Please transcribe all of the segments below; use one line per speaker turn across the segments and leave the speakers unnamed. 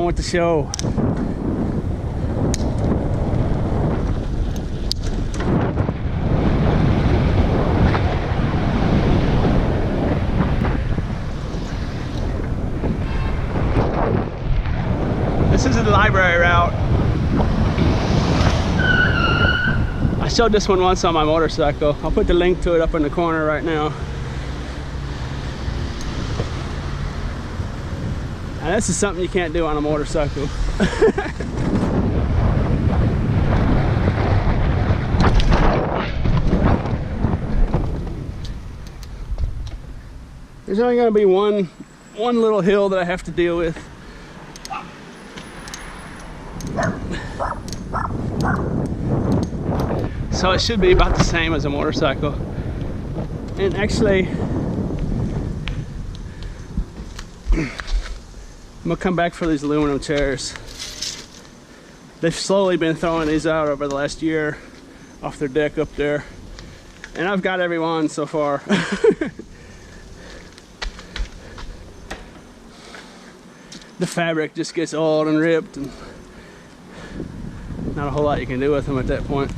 on with the show. This is the library route. I showed this one once on my motorcycle. I'll put the link to it up in the corner right now. And this is something you can't do on a motorcycle. There's only going to be one little hill that I have to deal with. So it should be about the same as a motorcycle. And actually, I'm gonna come back for these aluminum chairs. They've slowly been throwing these out over the last year off their deck up there. And I've got every one so far. The fabric just gets old and ripped, and not a whole lot you can do with them at that point.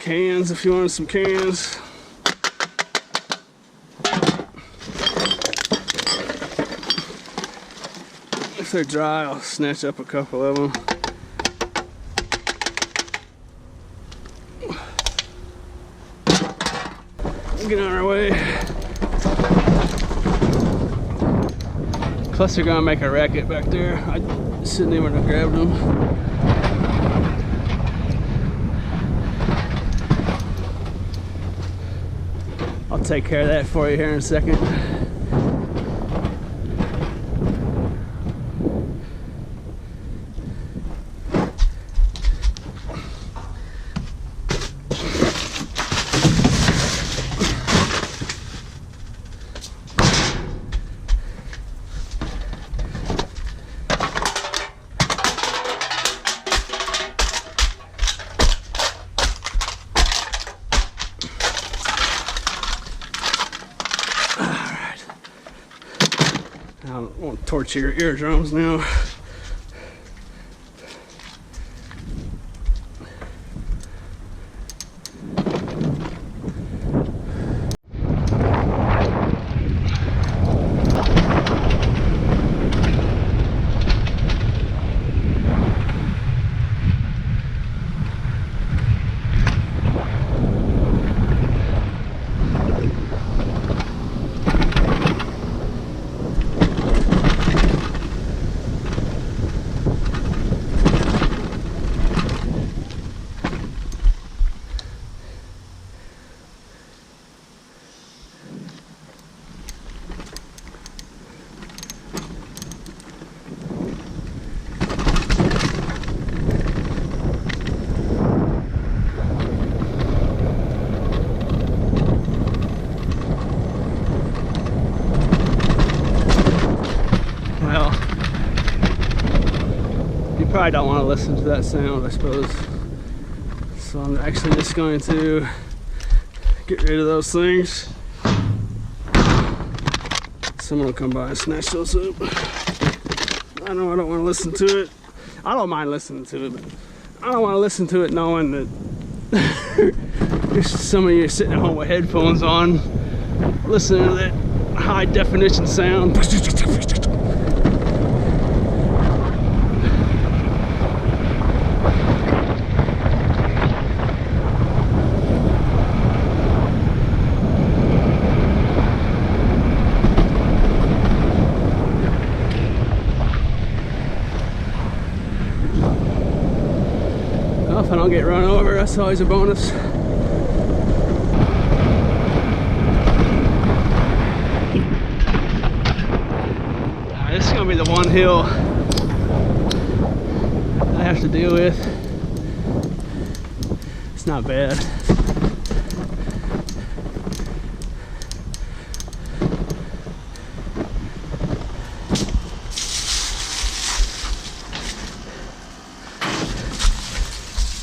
Cans, if you want some cans. If they're dry, I'll snatch up a couple of them. Get on our way. Plus they're gonna make a racket back there. I shouldn't even have grabbed them. I'll take care of that for you here in a second. I don't want to torture your eardrums now. Probably don't want to listen to that sound, I suppose. So I'm actually just going to get rid of those things. Someone will come by and snatch those up. I know I don't want to listen to it. I don't mind listening to it, but I don't want to listen to it knowing that some of you are sitting at home with headphones on, listening to that high definition sound. Well, if I don't get run over, that's always a bonus. gonna be the one hill I have to deal with. It's not bad.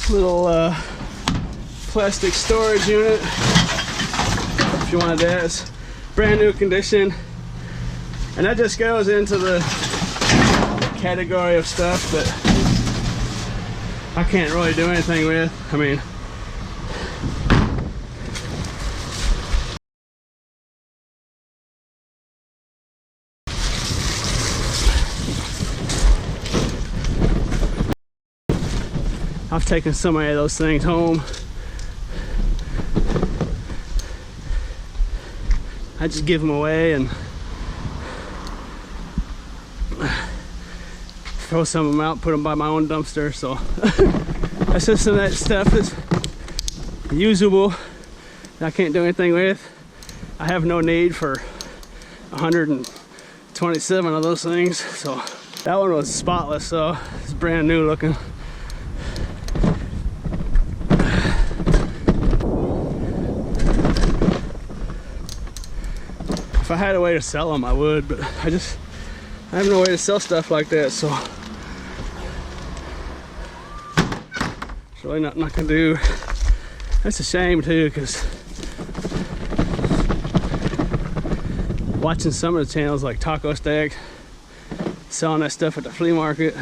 Little plastic storage unit, if you wanted that. It's brand new condition, and that just goes into the category of stuff that I can't really do anything with. I mean, I've taken so many of those things home. I just give them away and throw some of them out, put them by my own dumpster. So that's just some of that stuff that's usable that I can't do anything with. I have no need for 127 of those things. So that one was spotless, so it's brand new looking. If I had a way to sell them, I would, but I have no way to sell stuff like that, so it's really nothing I can do. That's a shame too, because watching some of the channels like Taco Stack selling that stuff at the flea market,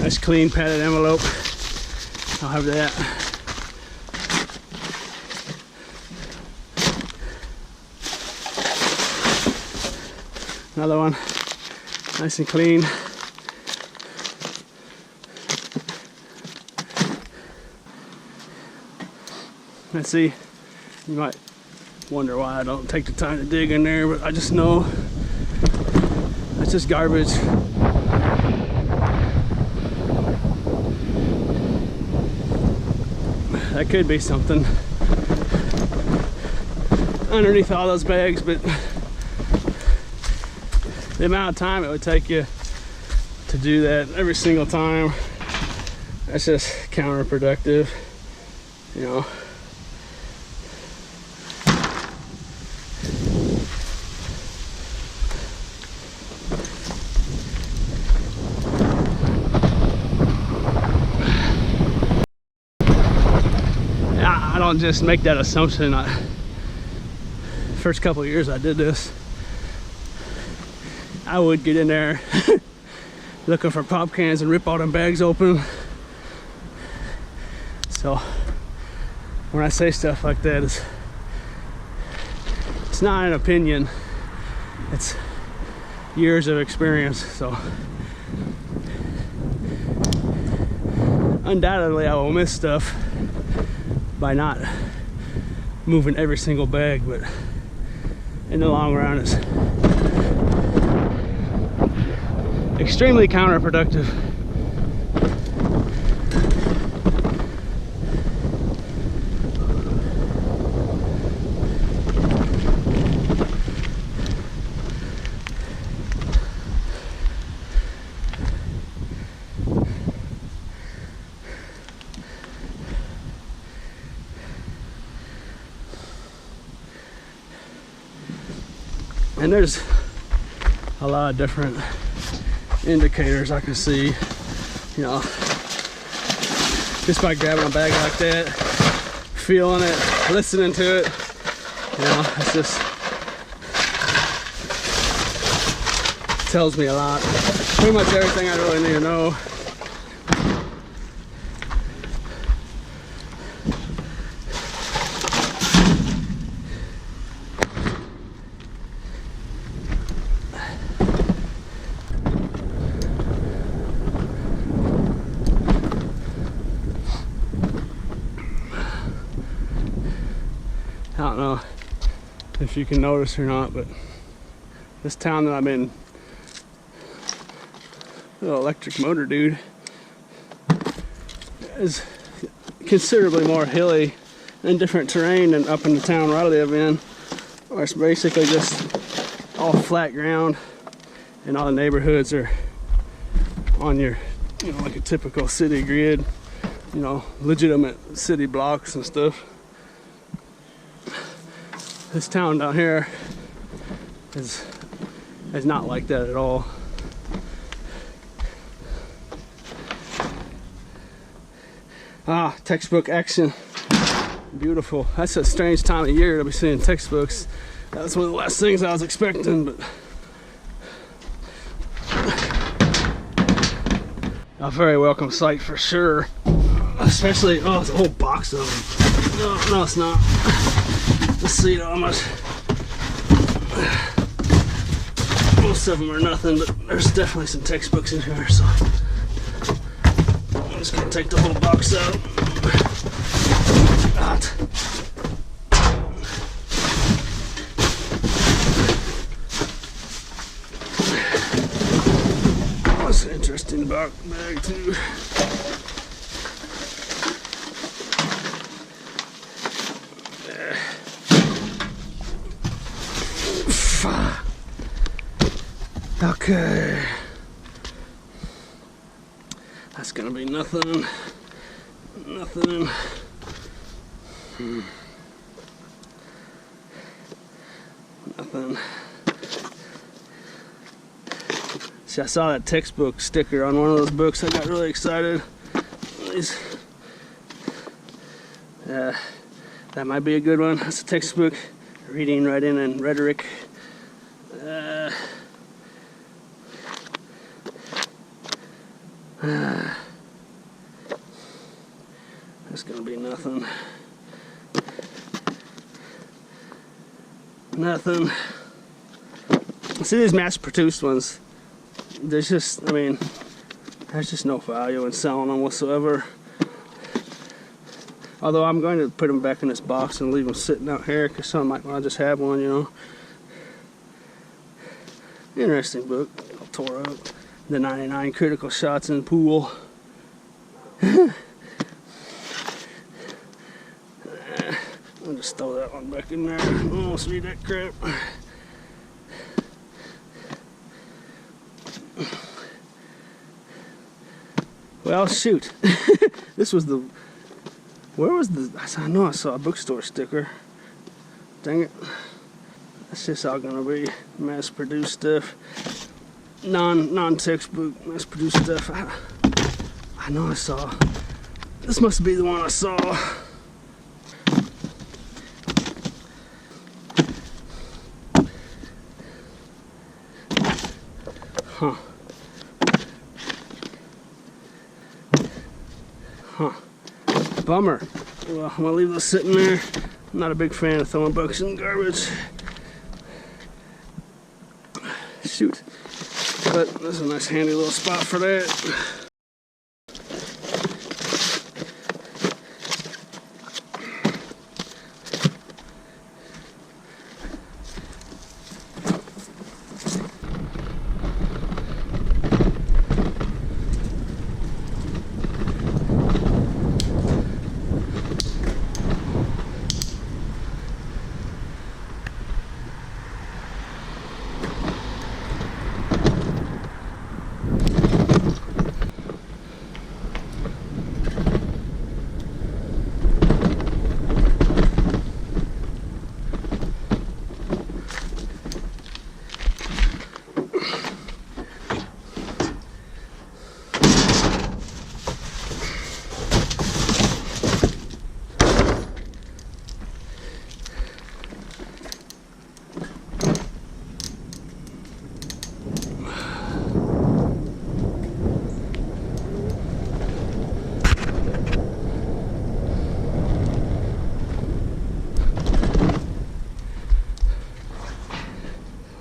nice clean padded envelope. I'll have that. Another one, nice and clean. Let's see, you might wonder why I don't take the time to dig in there, but I just know that's just garbage. That could be something underneath all those bags, but the amount of time it would take you to do that every single time, that's just counterproductive, you know. I don't just make that assumption. First couple of years I did this, I would get in there looking for pop cans and rip all them bags open. So when I say stuff like that, it's not an opinion, it's years of experience. So undoubtedly I will miss stuff by not moving every single bag, but in the long run it's extremely counterproductive. And there's a lot of different indicators I can see, you know, just by grabbing a bag like that, feeling it, listening to it, you know, it's just tells me a lot. Pretty much everything I really need to know. I don't know if you can notice or not, but this town that I'm in, little electric motor dude, is considerably more hilly and different terrain than up in the town where I live in, where it's basically just all flat ground and all the neighborhoods are on your, you know, like a typical city grid, you know, legitimate city blocks and stuff. This town down here is not like that at all. Ah, textbook action. Beautiful. That's a strange time of year to be seeing textbooks. That's one of the last things I was expecting, but a very welcome sight for sure. Especially, oh, it's a whole box of them. No, it's not. Let's see how much. Most of them are nothing, but there's definitely some textbooks in here, so I'm just gonna take the whole box out. God. That's an interesting bag too. Okay. That's gonna be nothing. Nothing. Nothing. See, I saw that textbook sticker on one of those books. I got really excited. That might be a good one. That's a textbook. Reading, writing, and rhetoric. That's gonna be nothing. Nothing. See, these mass-produced ones, there's just, I mean, there's just no value in selling them whatsoever. Although I'm going to put them back in this box and leave them sitting out here because someone might want to just have one, you know. Interesting book. All tore up. The 99 critical shots in the pool. I'll just throw that one back in there. Almost read that crap. Well, shoot. This was the... Where was the... I know I saw a bookstore sticker. Dang it. That's just all gonna be mass-produced stuff. Non-textbook, mass-produced stuff. I know I saw. This must be the one I saw. Huh. Huh. Bummer. Well, I'm gonna leave this sitting there. I'm not a big fan of throwing books in garbage. Shoot. But this is a nice handy little spot for that.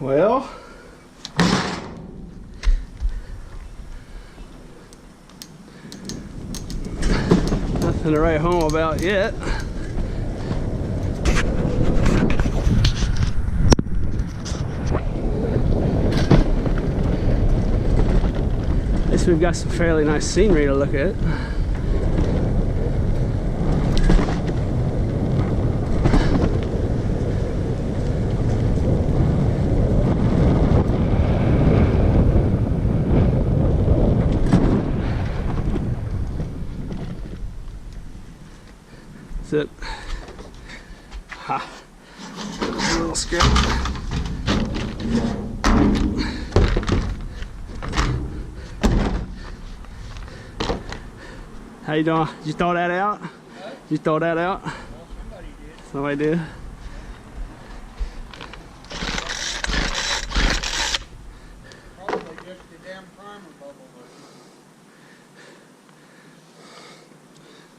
Well, nothing to write home about yet. least we've got some fairly nice scenery to look at. That's it. Ha. A little scrap. How you doing? Did you throw that out? What? Did you throw that out? Well, somebody did.
Probably just the damn primer bubble.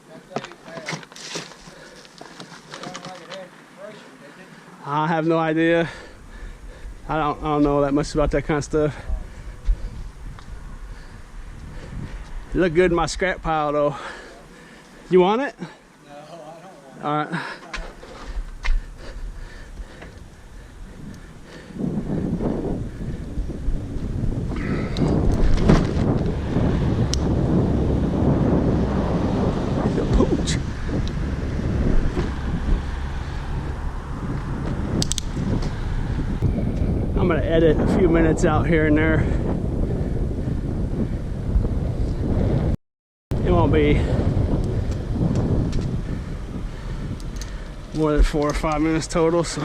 That's bad. Sounded like it had compression, didn't it?
I have no idea. I don't know that much about that kind of stuff. It looked good in my scrap pile though. You want it?
No, I don't want it.
All right. The pooch. I'm gonna edit a few minutes out here and there. It won't be more than 4 or 5 minutes total, so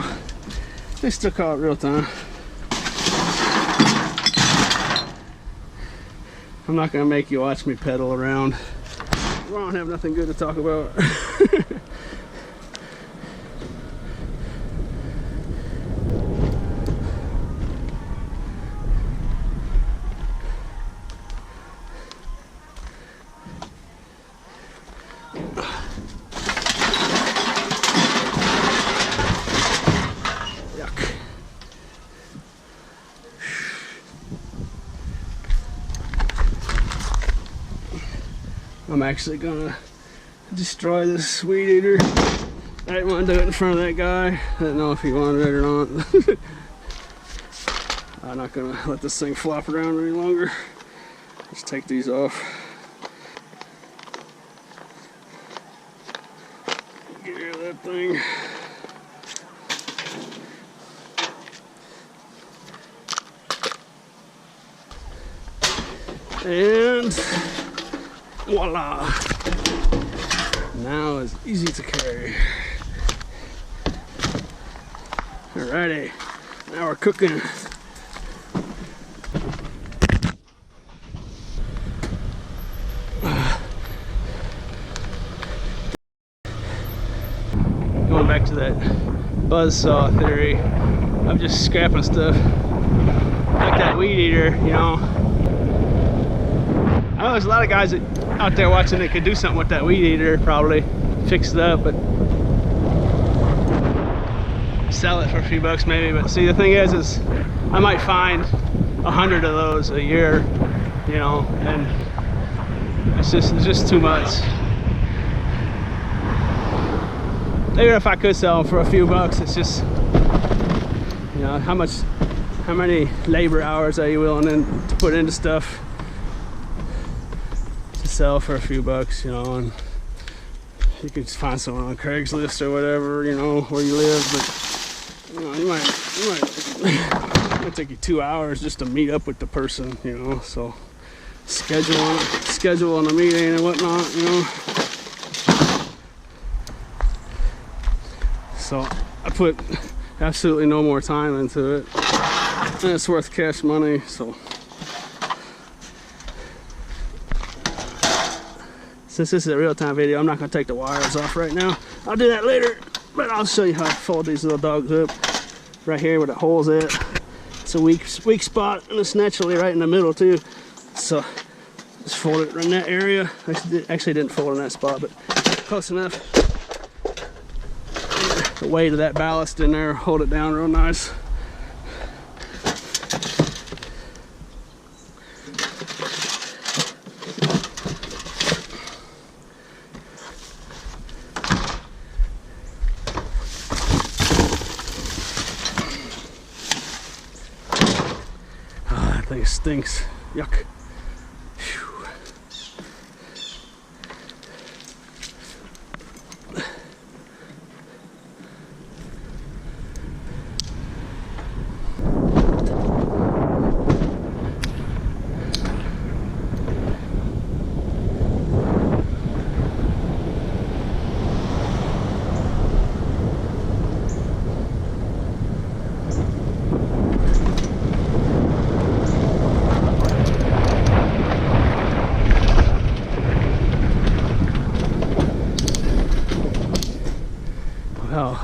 they still call it real time. I'm not gonna make you watch me pedal around. I don't have nothing good to talk about. I'm actually gonna destroy this weed eater. I didn't want to do it in front of that guy. I didn't know if he wanted it or not. I'm not gonna let this thing flop around any longer. Let's take these off. Get rid of that thing. And voila! Now it's easy to carry. Alrighty, now we're cooking. Going back to that buzzsaw theory, I'm just scrapping stuff like that weed eater, you know. I know there's a lot of guys out there watching that could do something with that weed eater, probably fix it up, but sell it for a few bucks maybe. But see, the thing is I might find 100 of those a year, you know, and it's just too much. Even if I could sell them for a few bucks, it's just, you know, how many labor hours are you willing to put into stuff to sell for a few bucks, you know? And you could just find someone on Craigslist or whatever, you know, where you live, but you know, it might take you 2 hours just to meet up with the person, you know. So scheduling a meeting and whatnot, you know. So I put absolutely no more time into it, and it's worth cash money. So since this is a real-time video, I'm not going to take the wires off right now. I'll do that later, but I'll show you how to fold these little dogs up. Right here where the hole's at, it's a weak spot, and it's naturally right in the middle too. So just fold it in that area. Actually didn't fold in that spot, but close enough. The weight of that ballast in there, hold it down real nice. Oh, that thing stinks. Yuck. Whew.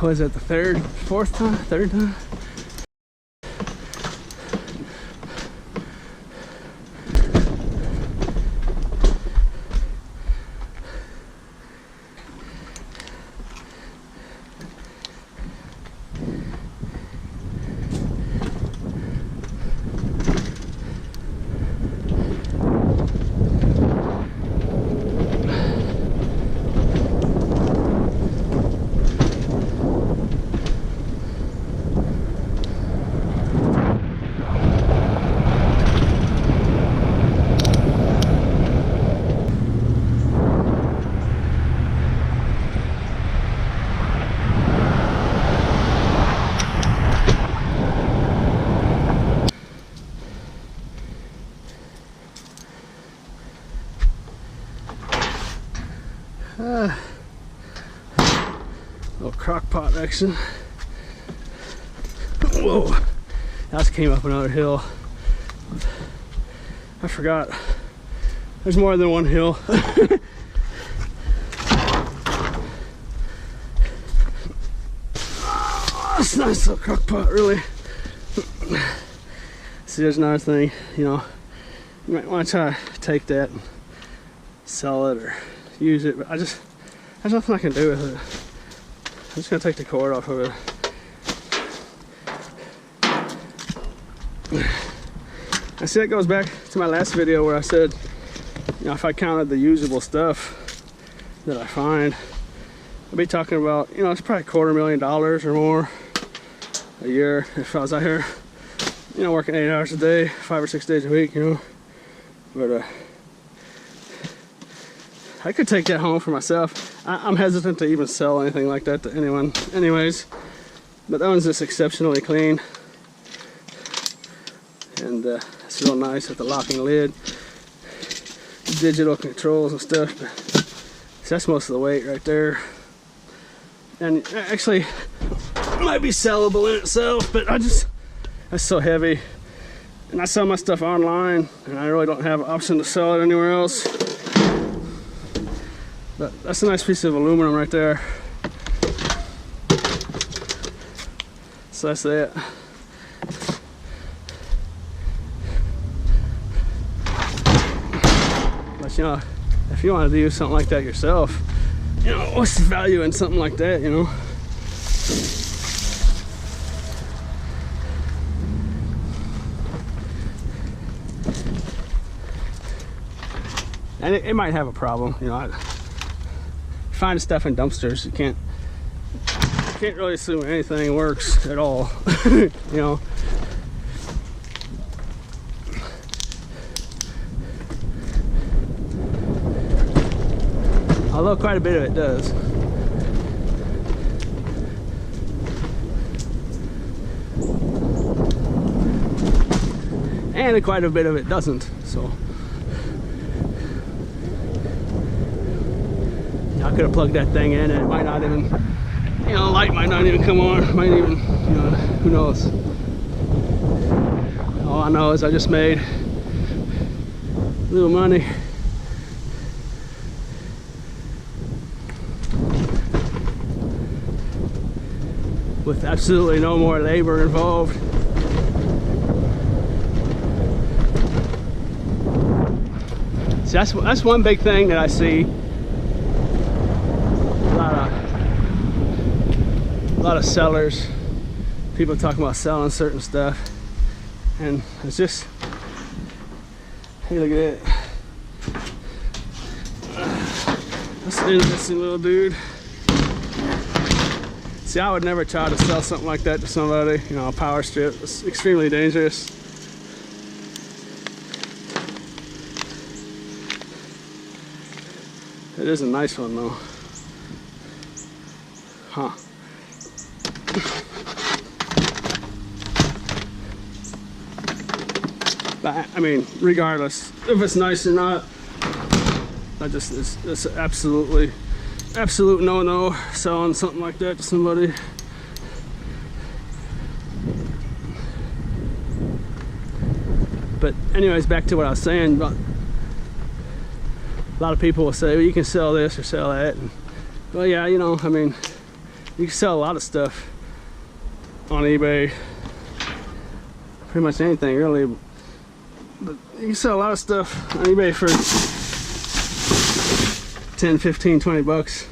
was it the fourth time? Third time? Little crock pot action. Whoa, that just came up another hill. I forgot. There's more than one hill. Oh, it's a nice little crock pot, really. See, there's another thing, you know, you might want to try to take that and sell it or use it, but there's nothing I can do with it. I'm just gonna take the cord off of it. I see that goes back to my last video where I said, you know, if I counted the usable stuff that I find, I'd be talking about, you know, it's probably $250,000 or more a year if I was out here, you know, working 8 hours a day, 5 or 6 days a week, you know. But I could take that home for myself. I'm hesitant to even sell anything like that to anyone anyways, but that one's just exceptionally clean, and it's real nice with the locking lid, digital controls and stuff. But so that's most of the weight right there, and actually it might be sellable in itself, but that's so heavy, and I sell my stuff online and I really don't have an option to sell it anywhere else. But that's a nice piece of aluminum right there. So that's that. But you know, if you want to do something like that yourself, you know, what's the value in something like that, you know? And it might have a problem, you know. Find stuff in dumpsters, you can't really assume anything works at all. You know, although quite a bit of it does. And quite a bit of it doesn't, so I could have plugged that thing in and it might not even, you know, the light might not even come on. Might even, you know, who knows. All I know is I just made a little money. With absolutely no more labor involved. See, that's one big thing that I see. A lot of sellers, people talking about selling certain stuff, and it's just, hey, look at that. That's an interesting little dude. See, I would never try to sell something like that to somebody, you know, a power strip. It's extremely dangerous. It is a nice one though. Huh. But I mean, regardless if it's nice or not, it's absolute no-no selling something like that to somebody. But anyways, back to what I was saying about, a lot of people will say, well, you can sell this or sell that, and, well, yeah, you know, I mean, You can sell a lot of stuff on eBay. Pretty much anything, really. But you can sell a lot of stuff on eBay for 10, 15, 20 bucks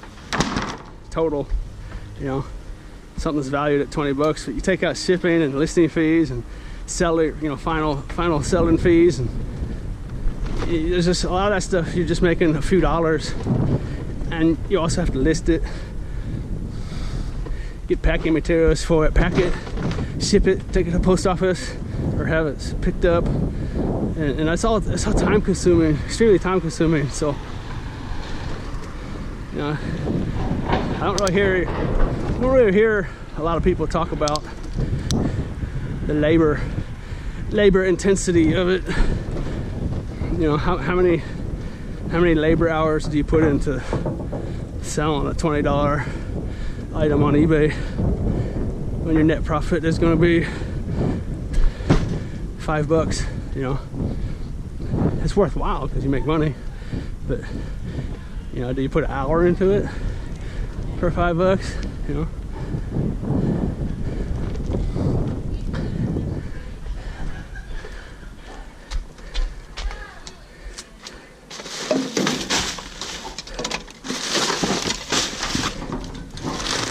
total. You know, something's valued at 20 bucks, but you take out shipping and listing fees and seller, you know, final selling fees, and there's just a lot of that stuff. You're just making a few dollars, and you also have to list it, get packing materials for it, pack it, ship it, take it to the post office, or have it picked up, and that's all time consuming, extremely time consuming. So, you know, I don't really hear a lot of people talk about the labor intensity of it. You know, how many labor hours do you put into selling a $20 item on eBay when your net profit is going to be $5? You know, it's worthwhile because you make money, but you know, do you put an hour into it for $5? You know.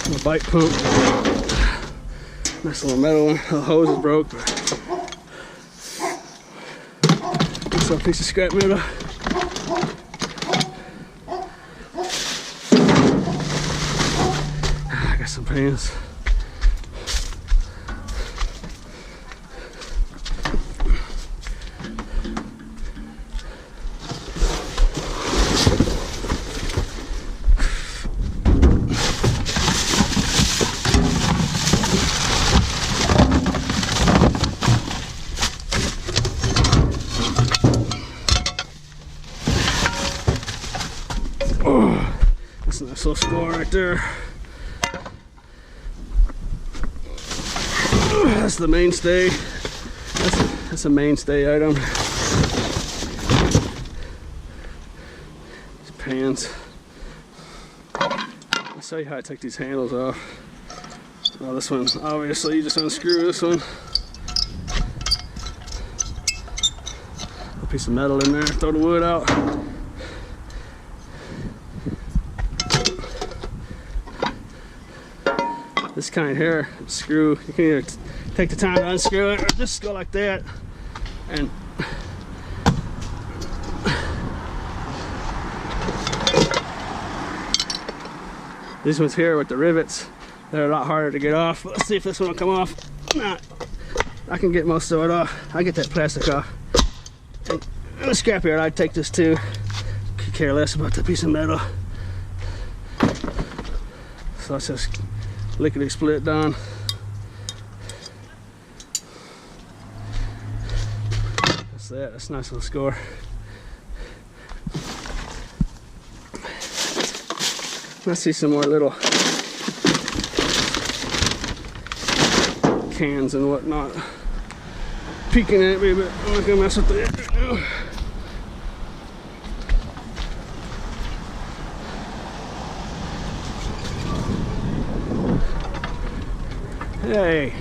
My bike pump, nice little metal one. The hose is broke, but it's a piece of scrap metal. I got some pans. That's a nice little score right there. That's the mainstay. That's a mainstay item. These pans. I'll show you how to take these handles off. Well, this one, obviously, you just unscrew this one. A piece of metal in there, throw the wood out. This kind here, screw, you can either take the time to unscrew it or just go like that. And these ones here with the rivets, they're a lot harder to get off. Let's see if this one will come off. Nah, I can get most of it off. I get that plastic off. And the scrapyard, I'd take this too. Could care less about the piece of metal. So let's just lickety split down. That's that. That's a nice little score. I see some more little cans and whatnot peeking at me, but I'm not gonna mess with it. Hey,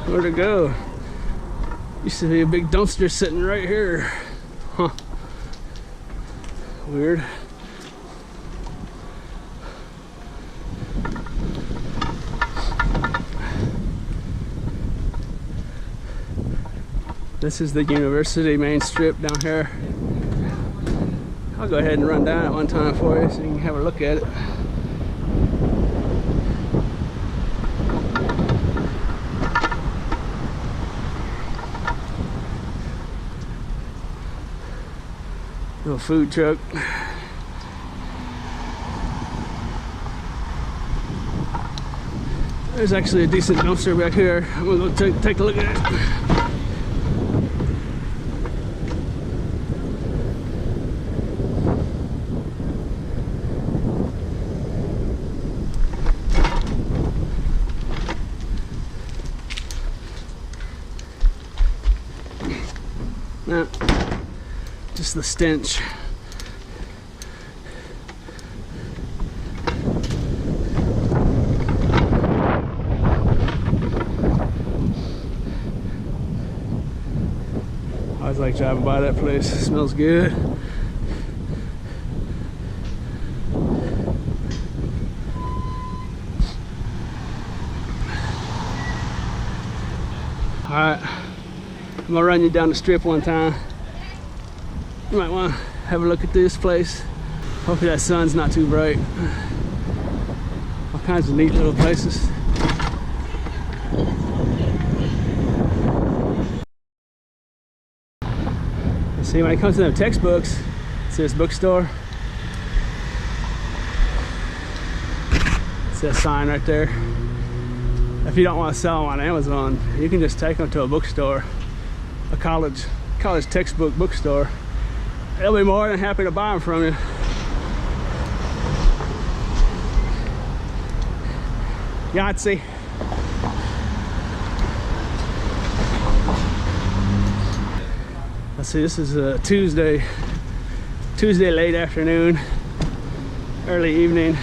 where'd it go? Used to be a big dumpster sitting right here. Huh. Weird. This is the university main strip down here. I'll go ahead and run down it one time for you so you can have a look at it. Little food truck. There's actually a decent dumpster back here. I'm gonna go take a look at it. Nah, just the stench. always like driving by that place. It smells good. Alright, I'm gonna run you down the strip one time. You might want to have a look at this place. Hopefully that sun's not too bright. All kinds of neat little places. See, when it comes to them textbooks, see this bookstore? See that sign right there? If you don't want to sell them on Amazon, you can just take them to a bookstore, a college textbook bookstore. They'll be more than happy to buy them from you. Yahtzee. Let's see, this is a Tuesday late afternoon, early evening.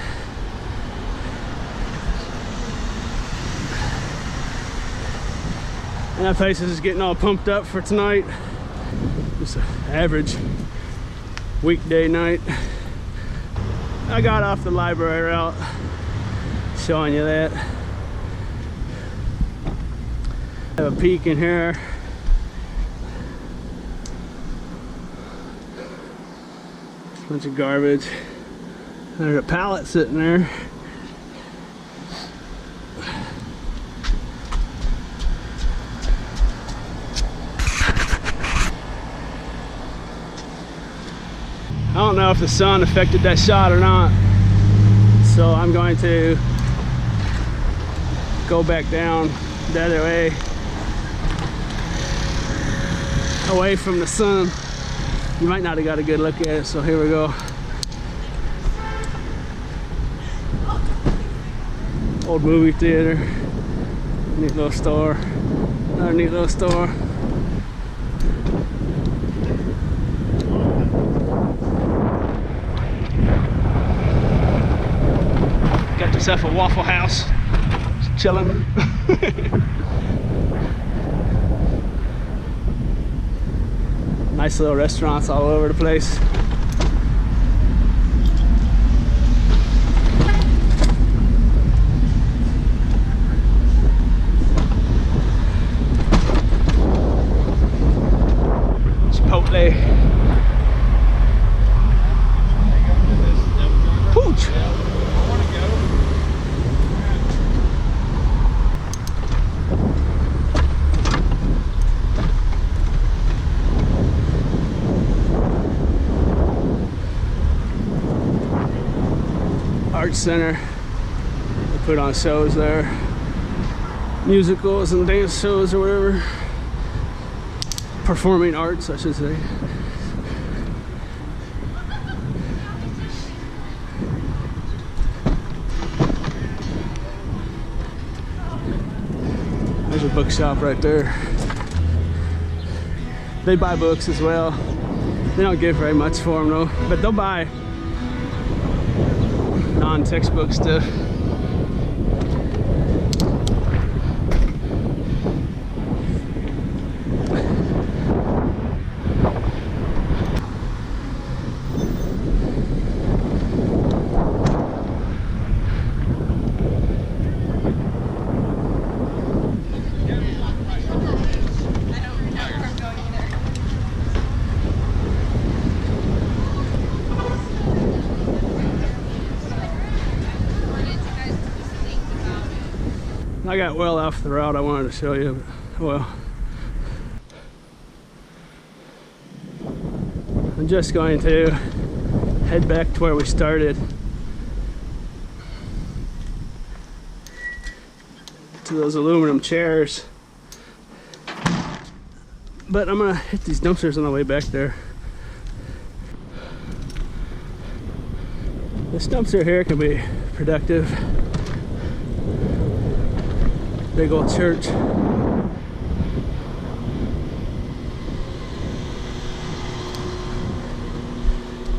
And that place is getting all pumped up for tonight. Just an average weekday night. I got off the library route, showing you that. Have a peek in here. Bunch of garbage. There's a pallet sitting there. I don't know if the sun affected that shot or not, so I'm going to go back down the other way, away from the sun. You might not have got a good look at it, so here we go. Old movie theater, neat little store, another neat little store. Got yourself a Waffle House, just chilling. Nice little restaurants all over the place. Chipotle. Pooch. Art center. They put on shows there, musicals and dance shows or whatever. Performing arts, I should say. There's a bookshop right there. They buy books as well. They don't get very much for them though, but they'll buy non-textbook stuff. I got well off the route I wanted to show you, but well. I'm just going to head back to where we started. To those aluminum chairs. But I'm gonna hit these dumpsters on the way back there. This dumpster here can be productive. Big old church.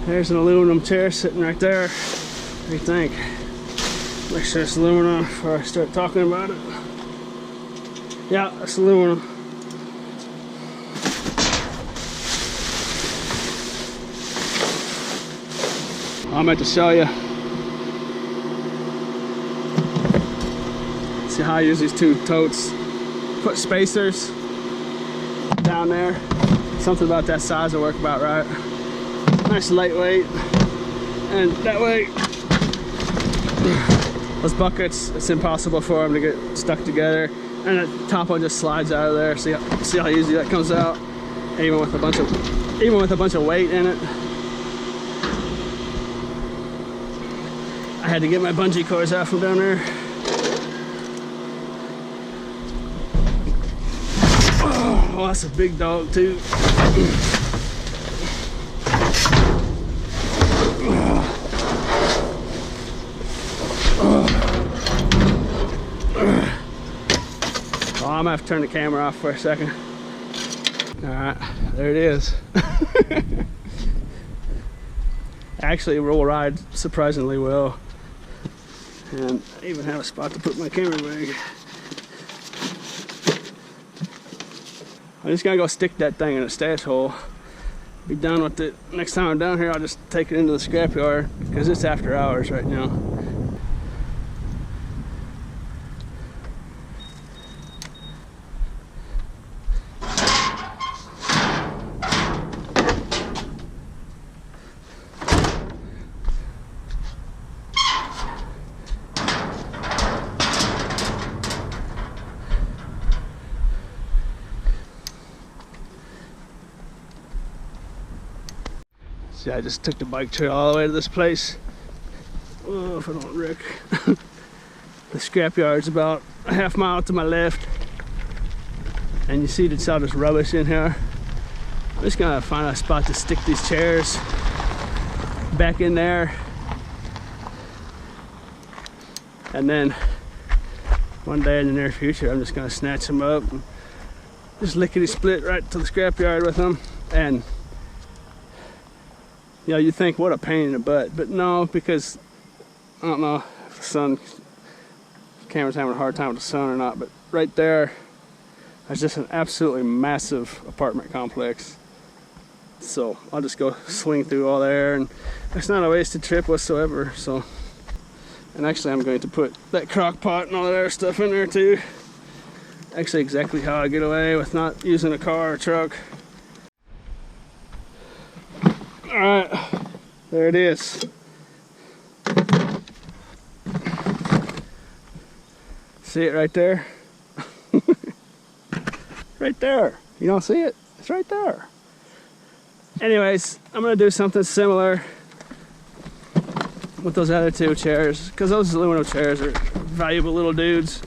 There's an aluminum chair sitting right there. What do you think? Make sure it's aluminum before I start talking about it. Yeah, it's aluminum. I meant to show you. See how I use these two totes. Put spacers down there. Something about that size will work about right. Nice lightweight. And that way, those buckets, it's impossible for them to get stuck together. And the top one just slides out of there. See how easy that comes out? Even with a bunch of weight in it. I had to get my bungee cords out from down there. Oh, that's a big dog too. Oh, I'm gonna have to turn the camera off for a second. All right, there it is. Actually, it will ride surprisingly well. And I even have a spot to put my camera bag. I'm just gonna go stick that thing in a stash hole. Be done with it. Next time I'm down here, I'll just take it into the scrapyard because it's after hours right now. See, I just took the bike trail all the way to this place. Oh, if I don't wreck. The scrapyard's about a half mile to my left. And you see it's all this rubbish in here. I'm just gonna find a spot to stick these chairs back in there. And then one day in the near future, I'm just gonna snatch them up and just lickety split right to the scrapyard with them. And you know, you think, what a pain in the butt, but no, because I don't know if the sun, camera's having a hard time with the sun or not, but right there, there's just an absolutely massive apartment complex. So I'll just go swing through all there, and it's not a wasted trip whatsoever. So, and actually, I'm going to put that crock pot and all that other stuff in there too. Actually, exactly how I get away with not using a car or truck. All right, there it is. See it right there? Right there. You don't see it? It's right there. Anyways, I'm gonna do something similar with those other two chairs, because those aluminum chairs are valuable little dudes.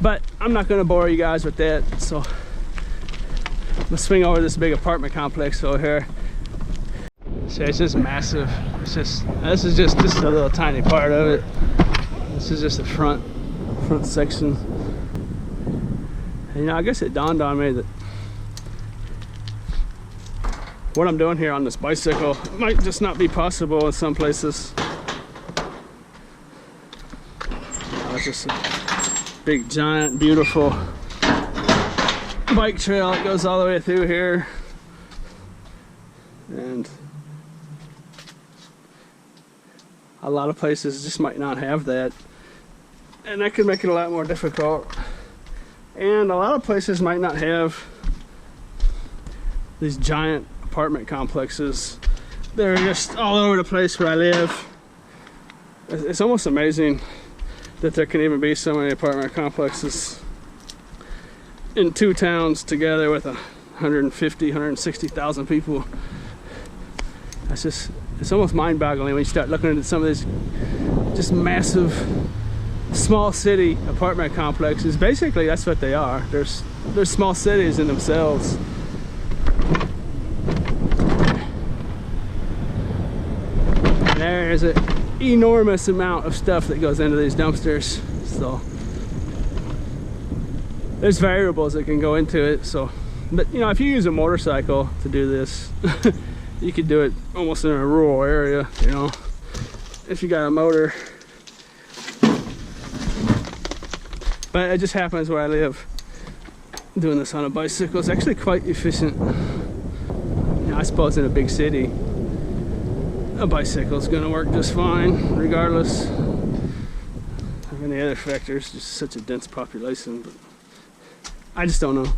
But I'm not gonna bore you guys with that, so I'm gonna swing over this big apartment complex over here. See, it's just massive. It's just, this is a little tiny part of it. This is just the front section. And you know, I guess it dawned on me that what I'm doing here on this bicycle might just not be possible in some places. It's just a big, giant, beautiful bike trail that goes all the way through here. And a lot of places just might not have that, and that could make it a lot more difficult. And a lot of places might not have these giant apartment complexes. They're just all over the place where I live. It's almost amazing that there can even be so many apartment complexes in two towns together with 150, 160,000 people. That's just, it's almost mind-boggling when you start looking at some of these just massive small city apartment complexes. Basically, that's what they are. They're small cities in themselves. There is an enormous amount of stuff that goes into these dumpsters. So there's variables that can go into it. So, but you know, if you use a motorcycle to do this, you could do it almost in a rural area, you know, if you got a motor. But it just happens where I live. Doing this on a bicycle is actually quite efficient. You know, I suppose in a big city, a bicycle is going to work just fine, regardless of any other factors. Just such a dense population, but I just don't know.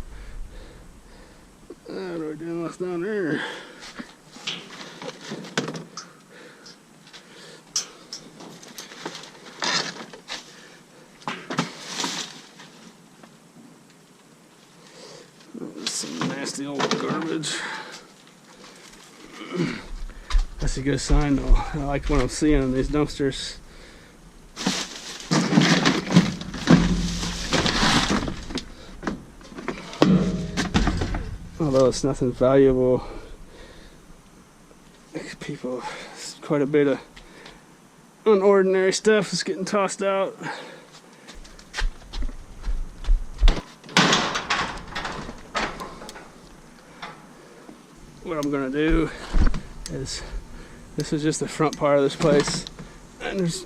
What are we doing? What's down there? Some nasty old garbage. That's a good sign though. I like what I'm seeing in these dumpsters. Although it's nothing valuable, people, quite a bit of unordinary stuff is getting tossed out. What I'm gonna do is, this is just the front part of this place, and there's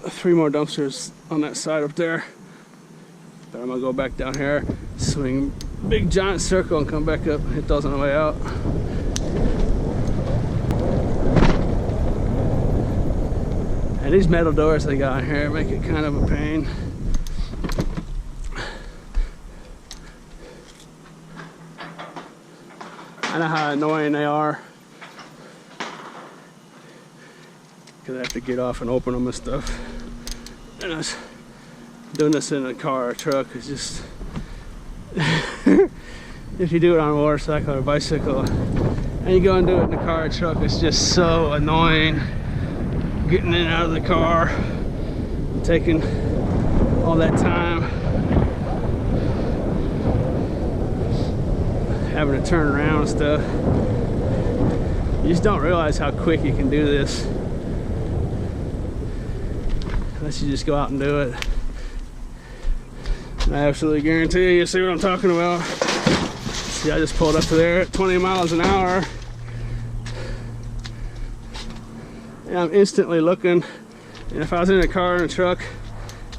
3 more dumpsters on that side up there. But I'm gonna go back down here, swing big giant circle, and come back up and hit those on the way out. And these metal doors they got in here make it kind of a pain. I know how annoying they are, because I have to get off and open them and stuff. And I was doing this in a car or truck is just if you do it on a motorcycle or a bicycle and you go and do it in a car or truck, it's just so annoying getting in and out of the car, taking all that time, having to turn around and stuff. You just don't realize how quick you can do this unless you just go out and do it. And I absolutely guarantee you see what I'm talking about. See, I just pulled up to there at 20 miles an hour. And I'm instantly looking. And if I was in a car and a truck,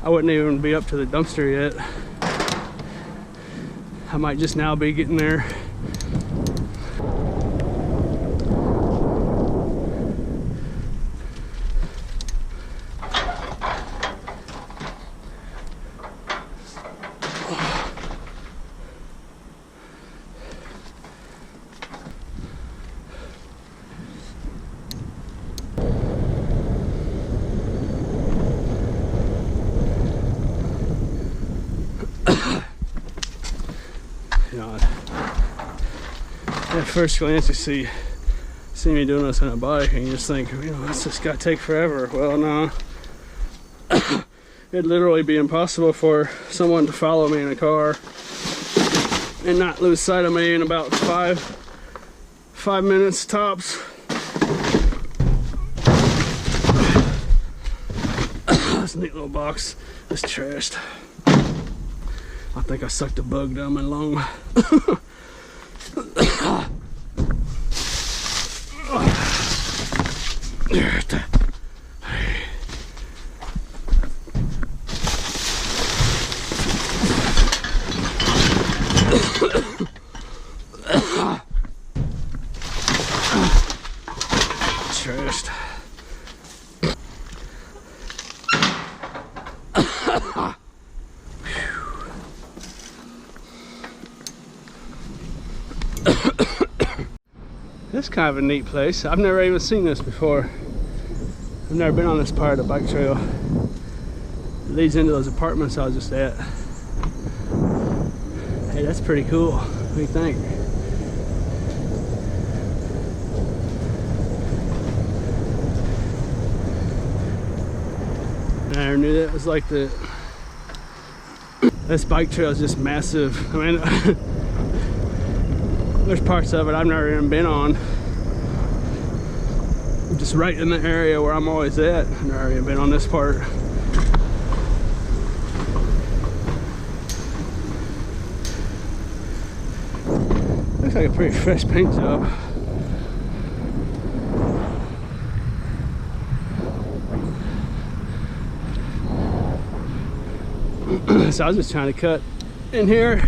I wouldn't even be up to the dumpster yet. I might just now be getting there. You know, at first glance you see me doing this on a bike and you just think, you know, it's just gotta take forever. Well, no. It'd literally be impossible for someone to follow me in a car and not lose sight of me in about five minutes tops. This neat little box is trashed. I think I sucked a bug down my lung. Trashed. This is kind of a neat place. I've never even seen this before. I've never been on this part of the bike trail. It leads into those apartments I was just at. Hey, that's pretty cool. What do you think? I never knew that was like the... This bike trail is just massive. I mean, there's parts of it I've never even been on. Just right in the area where I'm always at. I've never even been on this part. Looks like a pretty fresh paint job. So I was just trying to cut in here.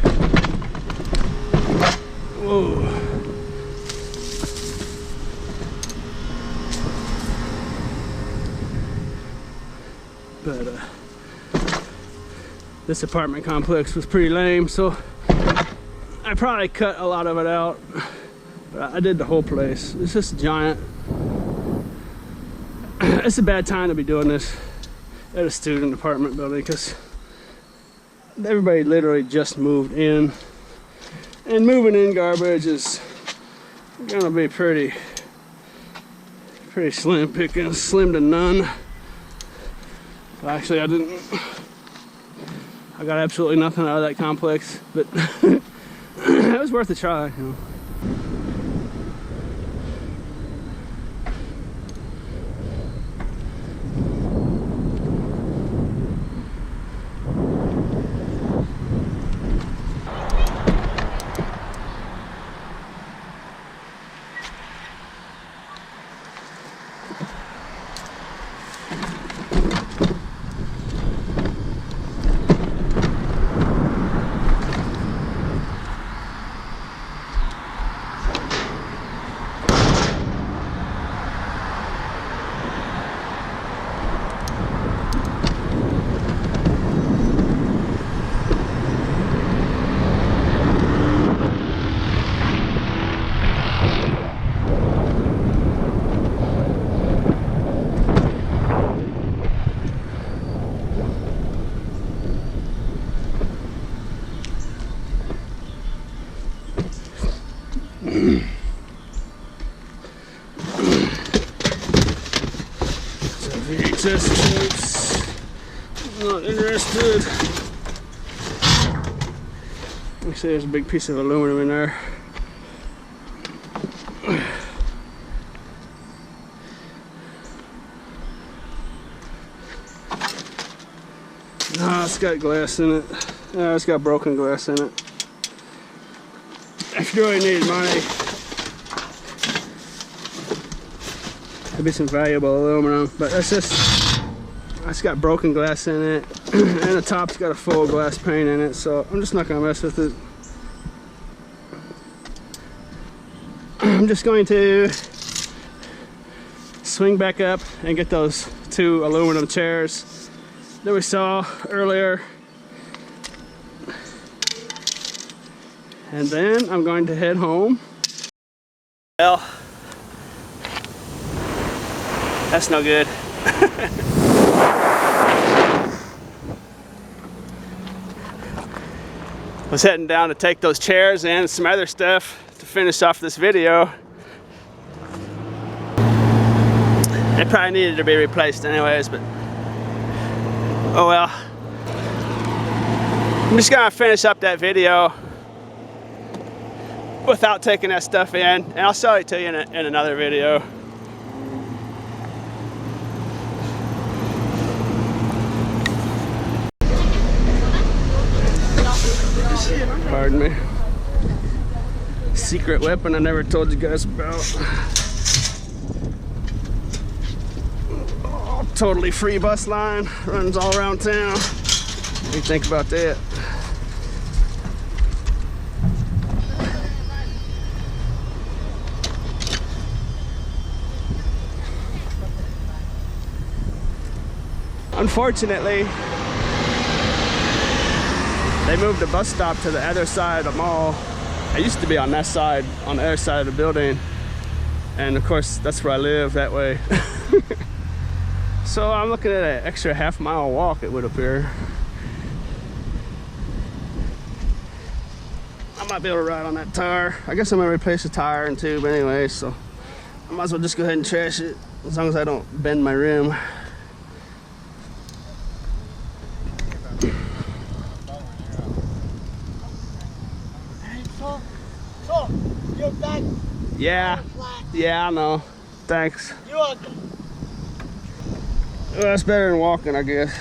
Whoa. But this apartment complex was pretty lame, so I probably cut a lot of it out. But I did the whole place. It's just giant. It's a bad time to be doing this at a student apartment building because everybody literally just moved in, and moving in garbage is gonna be pretty slim pickings, slim to none. Well, actually, I got absolutely nothing out of that complex, but it was worth a try, you know. VHS tapes, not interested. Actually, there's a big piece of aluminum in there. No, it's got glass in it. No, it's got broken glass in it. If you really need money, it'd be some valuable aluminum, but it's got broken glass in it, and the top's got a full glass pane in it, so I'm just not gonna mess with it. I'm just going to swing back up and get those 2 aluminum chairs that we saw earlier, and then I'm going to head home. Well, that's no good. Was heading down to take those chairs and some other stuff to finish off this video. They probably needed to be replaced anyways, but oh well. I'm just gonna finish up that video without taking that stuff in, and I'll show it to you in another video. Pardon me. Secret weapon I never told you guys about. Oh, totally free bus line, runs all around town. What do you think about that? Unfortunately, they moved the bus stop to the other side of the mall. I used to be on that side, on the other side of the building. And of course, that's where I live, that way. So I'm looking at an extra half-mile walk, it would appear. I might be able to ride on that tire. I guess I'm gonna replace the tire and tube anyway, so I might as well just go ahead and trash it, as long as I don't bend my rim.
You're back.
Yeah, I know. Thanks.
You're welcome.
Well, that's better than walking, I guess.